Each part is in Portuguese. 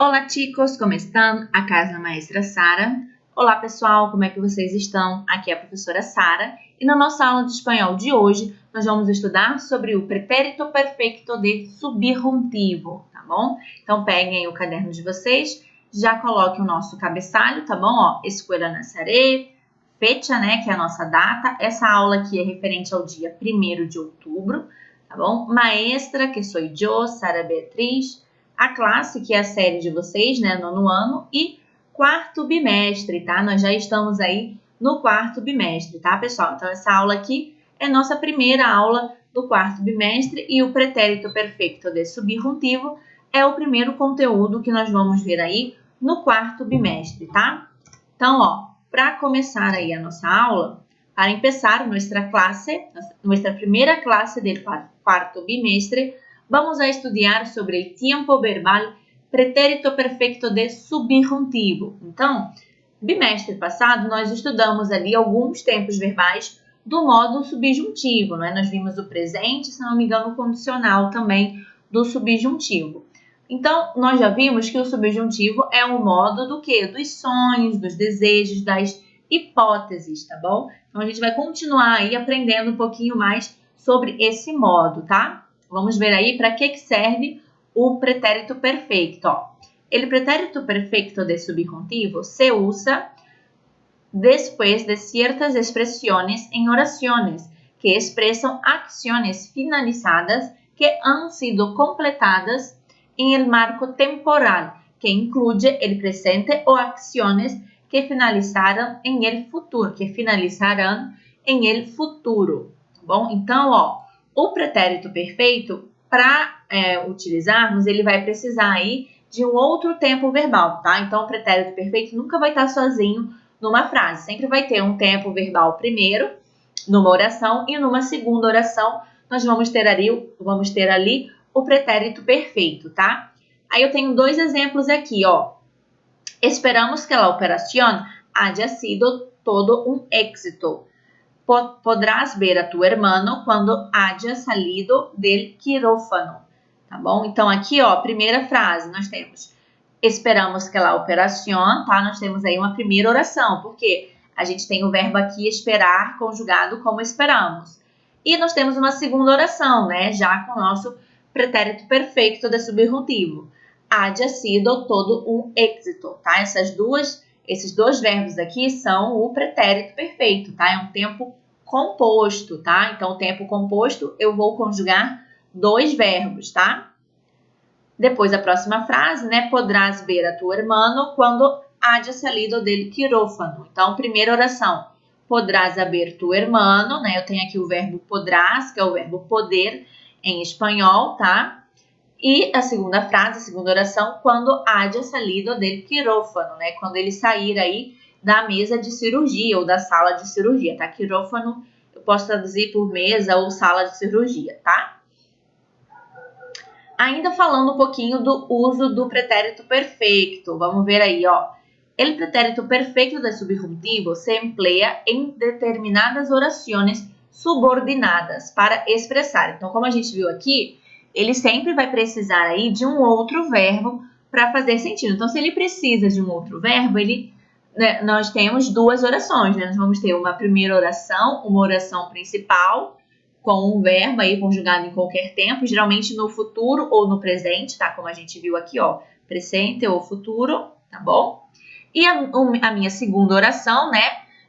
Olá chicos, como estão? Acá é a maestra Sara. Olá pessoal, como é que vocês estão? Aqui é a professora Sara e na nossa aula de espanhol de hoje nós vamos estudar sobre o pretérito perfeito de subjuntivo, tá bom? Então peguem aí o caderno de vocês, já coloquem o nosso cabeçalho, tá bom? Ó, Escuela Nazaré, fecha, né, que é a nossa data. Essa aula aqui é referente ao dia 1º de outubro, tá bom? Maestra, que sou eu, Sara Beatriz. A classe, que é a série de vocês, né, nono ano, e quarto bimestre, tá? Nós já estamos aí no quarto bimestre, tá, pessoal? Então, essa aula aqui é nossa primeira aula do quarto bimestre e o pretérito perfeito de subjuntivo é o primeiro conteúdo que nós vamos ver aí no quarto bimestre, tá? Então, ó, para começar aí a nossa aula, para começar nossa primeira classe do quarto bimestre, vamos a estudar sobre o tempo verbal pretérito perfeito de subjuntivo. Então, bimestre passado, nós estudamos ali alguns tempos verbais do modo subjuntivo, não é? Nós vimos o presente, se não me engano, o condicional também do subjuntivo. Então, nós já vimos que o subjuntivo é um modo do quê? Dos sonhos, dos desejos, das hipóteses, tá bom? Então, a gente vai continuar aí aprendendo um pouquinho mais sobre esse modo, tá? Vamos ver aí para que serve o pretérito perfeito. Ó. O pretérito perfeito de subjuntivo se usa depois de certas expressões em orações que expressam ações finalizadas que han sido completadas em el marco temporal, que inclui o presente ou ações que finalizarão em el futuro, Tá bom? Então, ó, o pretérito perfeito, para utilizarmos, ele vai precisar aí de um outro tempo verbal, tá? Então, o pretérito perfeito nunca vai estar sozinho numa frase. Sempre vai ter um tempo verbal primeiro, numa oração, e numa segunda oração, nós vamos ter ali o pretérito perfeito, tá? Aí eu tenho dois exemplos aqui, ó. Esperamos que a operação haya sido todo um éxito. Podrás ver a tu hermano quando haya salido del quirófano, tá bom? Então, aqui, ó, primeira frase, nós temos esperamos que a operação, tá? Nós temos aí uma primeira oração, porque a gente tem o verbo aqui esperar conjugado como esperamos. E nós temos uma segunda oração, né? Já com o nosso pretérito perfeito de subjuntivo. Haya sido todo um éxito, tá? Esses dois verbos aqui são o pretérito perfeito, tá? É um tempo composto, tá? Então, o tempo composto, eu vou conjugar dois verbos, tá? Depois, a próxima frase, né? Podrás ver a tu hermano quando haya salido del quirófano. Então, primeira oração. Podrás ver tu hermano, né? Eu tenho aqui o verbo podrás, que é o verbo poder em espanhol, tá? E a segunda frase, a segunda oração, quando haya salido del quirófano, né? Quando ele sair aí da mesa de cirurgia ou da sala de cirurgia, tá? Quirófano, eu posso traduzir por mesa ou sala de cirurgia, tá? Ainda falando um pouquinho do uso do pretérito perfeito, vamos ver aí, ó. O pretérito perfeito de subjuntivo se emplea em determinadas orações subordinadas para expressar. Então, como a gente viu aqui, ele sempre vai precisar aí de um outro verbo para fazer sentido. Então, se ele precisa de um outro verbo, nós temos duas orações, né? Nós vamos ter uma primeira oração, uma oração principal, com um verbo aí conjugado em qualquer tempo, geralmente no futuro ou no presente, tá? Como a gente viu aqui, ó, presente ou futuro, tá bom? E a minha segunda oração, né,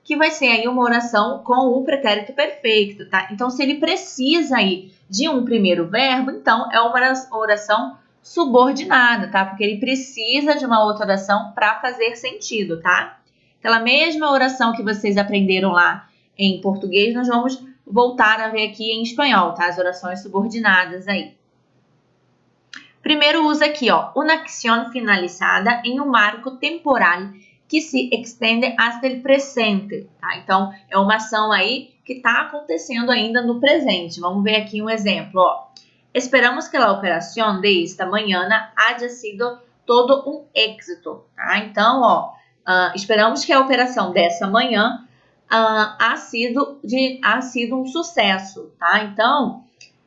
que vai ser aí uma oração com o pretérito perfeito, tá? Então, se ele precisa aí de um primeiro verbo, então é uma oração subordinada, tá? Porque ele precisa de uma outra oração para fazer sentido, tá? Aquela mesma oração que vocês aprenderam lá em português, nós vamos voltar a ver aqui em espanhol, tá? As orações subordinadas aí. Primeiro usa aqui, ó, uma acción finalizada em um marco temporal que se extende hasta el presente, tá? Então, é uma ação aí que está acontecendo ainda no presente. Vamos ver aqui um exemplo, ó. Esperamos que a operação de esta manhã haya sido todo um éxito, tá? Então, ó, esperamos que a operação dessa manhã ha sido um sucesso, tá? Então,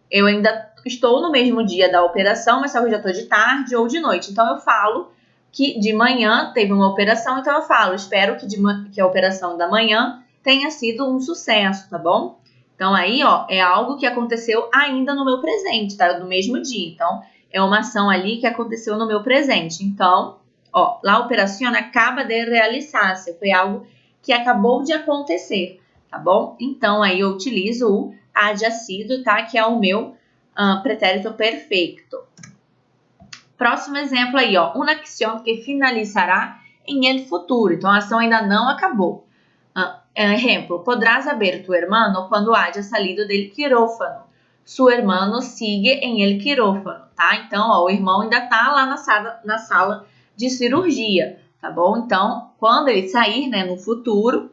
eu ainda estou no mesmo dia da operação, mas eu já estou de tarde ou de noite. Então, eu falo que de manhã teve uma operação, então eu falo, espero que a operação da manhã tenha sido um sucesso, tá bom? Então aí, ó, é algo que aconteceu ainda no meu presente, tá? No mesmo dia. Então, é uma ação ali que aconteceu no meu presente. Então, ó, la operación acaba de realizarse. Foi algo que acabou de acontecer, tá bom? Então, aí eu utilizo o haya sido, tá? Que é o meu pretérito perfeito. Próximo exemplo aí, ó. Una acción que finalizará en el futuro. Então, a ação ainda não acabou. Exemplo, podrás ver tu hermano quando haya salido del quirófano. Su hermano sigue en el quirófano, tá? Então, ó, o irmão ainda tá lá na sala de cirurgia, tá bom? Então, quando ele sair, né, no futuro,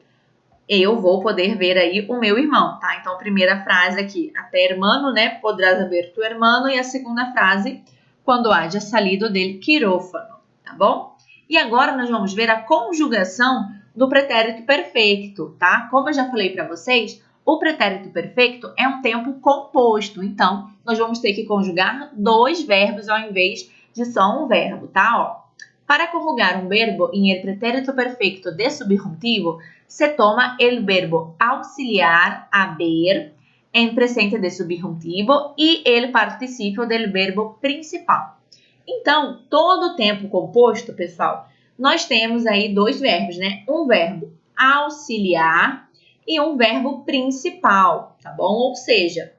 eu vou poder ver aí o meu irmão, tá? Então, a primeira frase aqui, até hermano, né? Podrás ver tu hermano. E a segunda frase, quando haya salido del quirófano, tá bom? E agora nós vamos ver a conjugação do pretérito perfeito, tá? Como eu já falei para vocês, o pretérito perfeito é um tempo composto. Então, nós vamos ter que conjugar dois verbos ao invés de só um verbo, tá? Ó, para conjugar um verbo em el pretérito perfecto de subjuntivo, se toma el verbo auxiliar haber em presente de subjuntivo e el participio del verbo principal. Então, todo o tempo composto, pessoal, nós temos aí dois verbos, né? Um verbo auxiliar e um verbo principal, tá bom? Ou seja,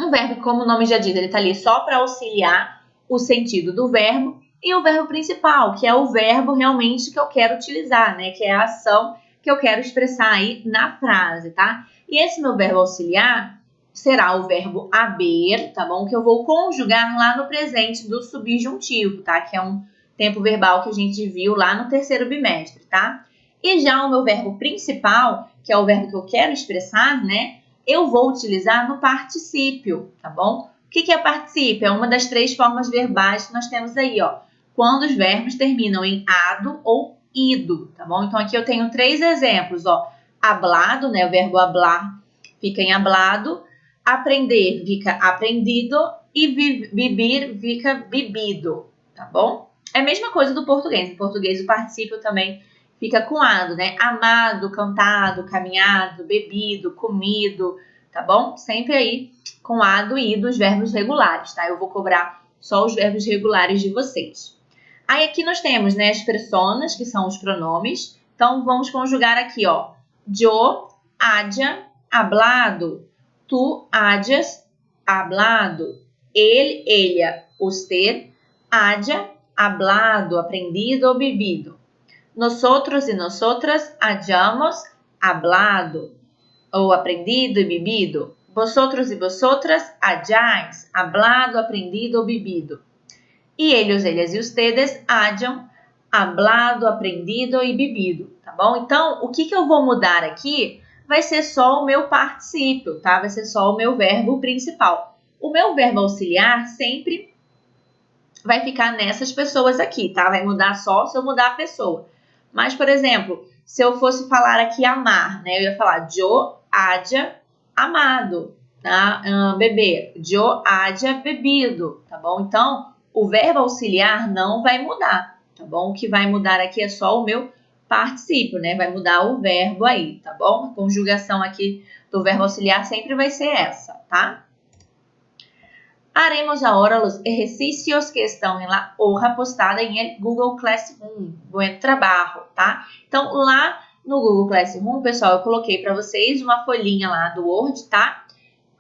um verbo, como o nome já diz, ele está ali só para auxiliar o sentido do verbo, e o verbo principal, que é o verbo realmente que eu quero utilizar, né? Que é a ação que eu quero expressar aí na frase, tá? E esse meu verbo auxiliar será o verbo haber, tá bom? Que eu vou conjugar lá no presente do subjuntivo, tá? Que é um tempo verbal que a gente viu lá no terceiro bimestre, tá? E já o meu verbo principal, que é o verbo que eu quero expressar, né? Eu vou utilizar no particípio, tá bom? O que é particípio? É uma das três formas verbais que nós temos aí, ó. Quando os verbos terminam em ado ou ido, tá bom? Então, aqui eu tenho três exemplos, ó. Hablado, né? O verbo hablar fica em hablado. Aprender fica aprendido. E vivir fica vivido, tá bom? É a mesma coisa do português. Em português, o particípio também fica com ado, né? Amado, cantado, caminhado, bebido, comido, tá bom? Sempre aí com ado e ido os verbos regulares, tá? Eu vou cobrar só os verbos regulares de vocês. Aí aqui nós temos, né, as personas, que são os pronomes. Então, vamos conjugar aqui, ó. Yo haya hablado. Tu hayas hablado. Ele, ella, usted haya hablado, aprendido ou bebido. Nosotros y nosotras hayamos hablado ou aprendido y bebido. Vosotros y vosotras hayáis hablado, aprendido ou bebido. E ellos, ellas e ustedes hayan hablado, aprendido e bebido, tá bom? Então, o que eu vou mudar aqui vai ser só o meu particípio, tá? Vai ser só o meu verbo principal. O meu verbo auxiliar sempre vai ficar nessas pessoas aqui, tá? Vai mudar só se eu mudar a pessoa. Mas, por exemplo, se eu fosse falar aqui amar, né? Eu ia falar yo haya amado, tá? Beber, yo haya bebido, tá bom? Então, o verbo auxiliar não vai mudar, tá bom? O que vai mudar aqui é só o meu particípio, né? Vai mudar o verbo aí, tá bom? A conjugação aqui do verbo auxiliar sempre vai ser essa, tá? Haremos agora os exercícios que estão na hoja postada em Google Classroom. Bom trabalho, tá? Então, lá no Google Classroom, pessoal, eu coloquei para vocês uma folhinha lá do Word, tá?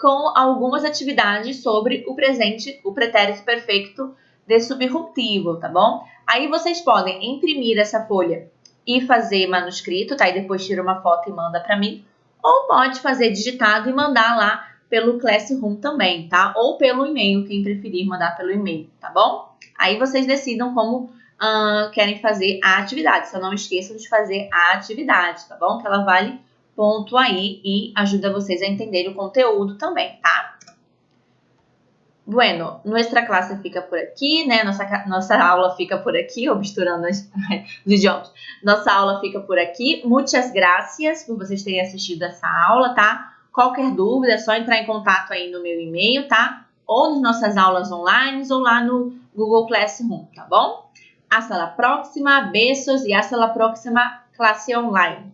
Com algumas atividades sobre o presente, o pretérito perfeito de subjuntivo, tá bom? Aí vocês podem imprimir essa folha e fazer manuscrito, tá? E depois tira uma foto e manda para mim. Ou pode fazer digitado e mandar lá pelo Classroom também, tá? Ou pelo e-mail, quem preferir mandar pelo e-mail, tá bom? Aí vocês decidam como querem fazer a atividade. Só não esqueçam de fazer a atividade, tá bom? Que ela vale ponto aí e ajuda vocês a entenderem o conteúdo também, tá? Bueno, nossa classe fica por aqui, né? Nossa aula fica por aqui, misturando os idiomas. Nossa aula fica por aqui. Muitas graças por vocês terem assistido essa aula, tá? Qualquer dúvida é só entrar em contato aí no meu e-mail, tá? Ou nas nossas aulas online ou lá no Google Classroom, tá bom? Hasta la próxima, besos e hasta la próxima clase online.